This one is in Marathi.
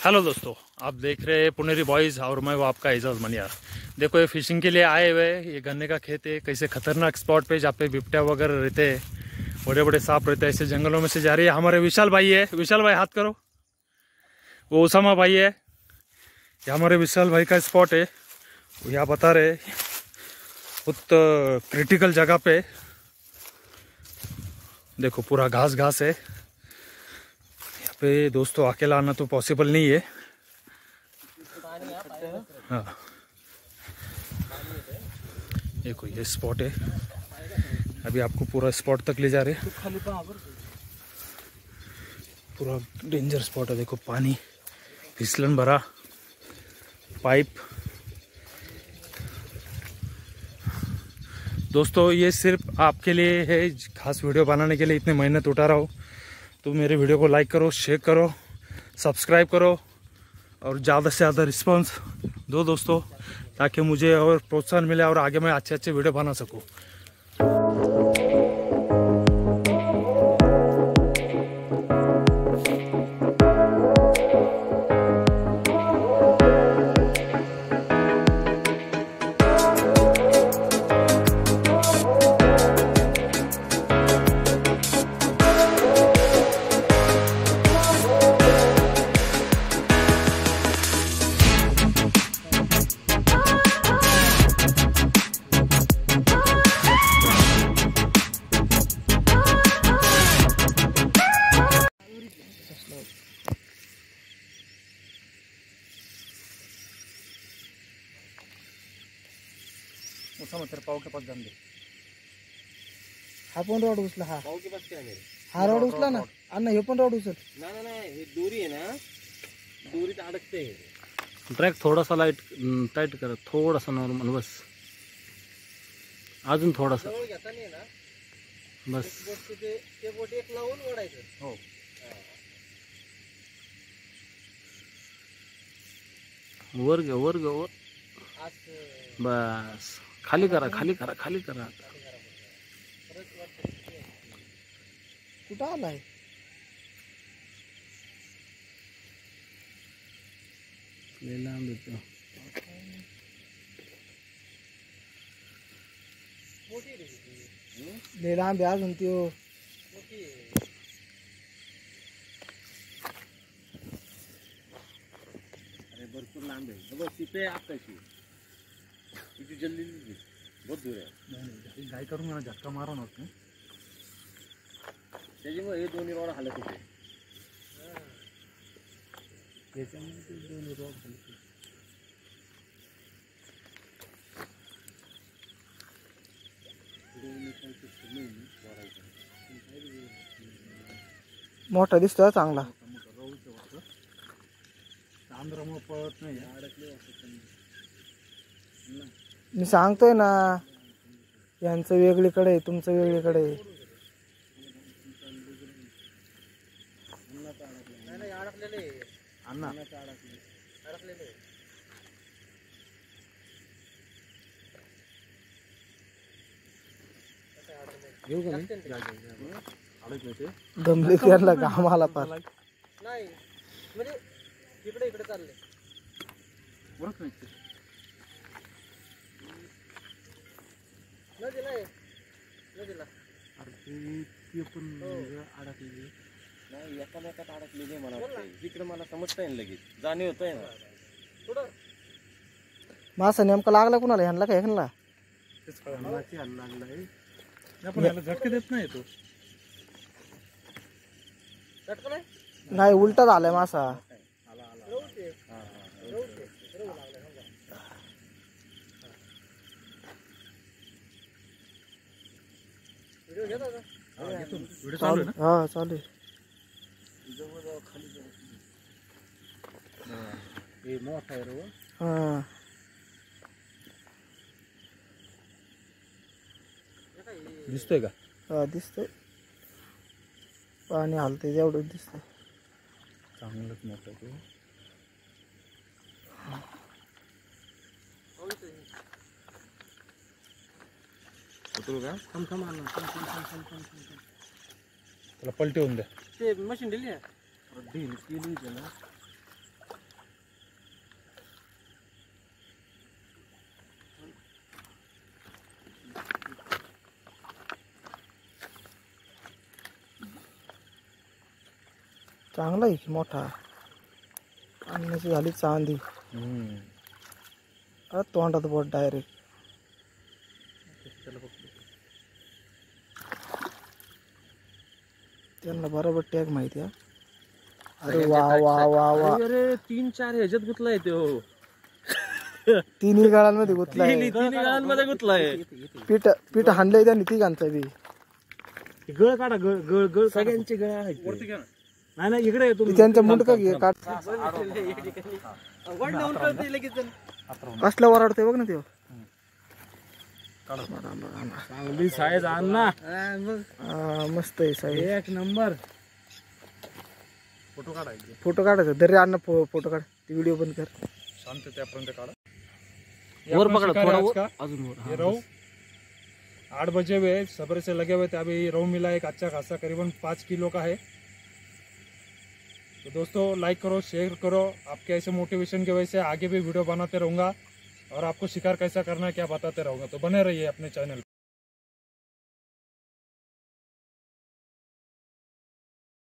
हेलो दोस्तों, आप देख रहे हैं पुनेरी बॉयज़ और मैं वो आपका एजाज मनियार। देखो ये फिशिंग के लिए आए हुए, ये गन्ने का खेत है। कैसे खतरनाक स्पॉट पे जहाँ पे बिपटिया वगैरह रहते हैं, बड़े बड़े सांप रहते हैं, ऐसे जंगलों में से जा रही है। हमारे विशाल भाई है, विशाल भाई हाथ करो। वो उसामा भाई है, ये हमारे विशाल भाई का स्पॉट है। यहाँ बता रहे बहुत क्रिटिकल जगह पे। देखो पूरा घास घास है पे दोस्तों, अकेला आना तो पॉसिबल नहीं है। हाँ देखो ये स्पॉट है, अभी आपको पूरा स्पॉट तक ले जा रहे हैं। पूरा डेंजर स्पॉट है। देखो पानी, फिसलन भरा पाइप। दोस्तों ये सिर्फ आपके लिए है, खास वीडियो बनाने के लिए इतनी मेहनत उठा रहा हूँ। तो मेरे वीडियो को लाइक करो, शेयर करो, सब्सक्राइब करो और ज़्यादा से ज़्यादा रिस्पांस दो दोस्तों, ताकि मुझे और प्रोत्साहन मिले और आगे मैं अच्छे अच्छे वीडियो बना सकूं। तेरे पाव के पास जान दे। हा पण रॉड उचला, हा पाव के पास क्या है? हा रॉड उचला ना अण्णा, हे पण रॉड उचल ना ना ना, हे दोरी है ना, दोरीत अडकते है। ट्रॅक थोडासा लाईट टाईट करा, थोडासा नॉर्मल, बस अजून थोडासा, जवळ घेता नाही ना बस ते बोट एक लावून ओढायचं। हो वर घे, वर घे, वर, बस खाली करा, खाली करा, खाली करा। कुठं आलाय? लांब येतो, लय लांब आहे अजून त्यो। अरे भरपूर लांब है। बस इथे आपकाशी इतनी जल्दी नहीं, बहुत दूर है। गाय करून मला झटका मारा नव्हतं त्याच्यामुळे हे दोन्ही रोड हालत होते। त्याच्यामुळे दोन्ही रोड हलते। मोठा दिसतोय चांगला। आंध्रमुळे पळत नाही, मी सांगतोय ना, यांचं वेगळीकडे आहे, तुमचं वेगळीकडे आहे। अण्णा घेऊ का मी? अडकले ते दमले त्याला कामाला पार। नाही म्हणजे इकडे इकडे चालले ओळख नाही नदीला। अरे ते पण अडकले नाही, एकामेकात अडकलेले मला वाटतंय। इकडे मला समजतंय ना, लगेच जाणीव होतंय ना थोडं। मासा नेमका लागला कुणाला? ह्यांना काय ह्यांना? तेच कळण्याची हल्ला लागलाय, आपण याला झटके देत नाही तो। झटकन आहे नाही, उलटा झालाय मासा। हा चालू आहे। हे मोठा आहे रे। हा दिसतोय का? हा दिसतंय, पाणी हलतंय एवढं दिसतंय। चांगलंच मोठं आहे तो। उतरू का? थांब थांब आणा, थांब थांब थांब थांब थांब थांब, त्याला पलटी होऊन द्या। ते मशीन दिली आहे, ढील केली त्याला। चांगला आहे की मोठा. अन्नाची झाली चांदी. अरे तोंडात बोट डायरेक्ट. त्यांना बरोबर टॅग माहिती आहे. अरे वा वा वा वा. अरे 3-4 ह्याच्यात गुतलाय तो. तिन्ही गाळांमध्ये गुतलाय. तिन्ही गाळांमध्ये गुतलाय. पीठ पीठ हाणलंय त्यांनी तिघांचा बी. गळ काढा, गळ गळ गळ सगळ्यांचे गळ आहेत. नाही नाही इकडे येतो. त्यांचा मुंडका घे काढ. कसला वराडतोय बघ ना ते. चांगली साईज आण ना. मस्त आहे साईज. एक नंबर. फोटो काढायचे. फोटो काढायचा. दर्रे अण्णा फोटो काढ. ती व्हिडिओ बंद कर. शांत त्यापर्यंत काढा. वर पकड़ा थोड़ा आज का अजून वर. ये रहू 8 बजे हुए, सब्र से लगे हुए थे. अभी रहू मिला एक अच्छा खासा, करीबन 5 किलो का है. तो दोस्तों लाइक करो, शेयर करो. आपके ऐसे मोटिवेशन की वजह से आगे भी वीडियो बनाते रहूँगा और आपको शिकार कैसा करना है क्या बताते रहूँगा. तो बने रहिए अपने चैनल.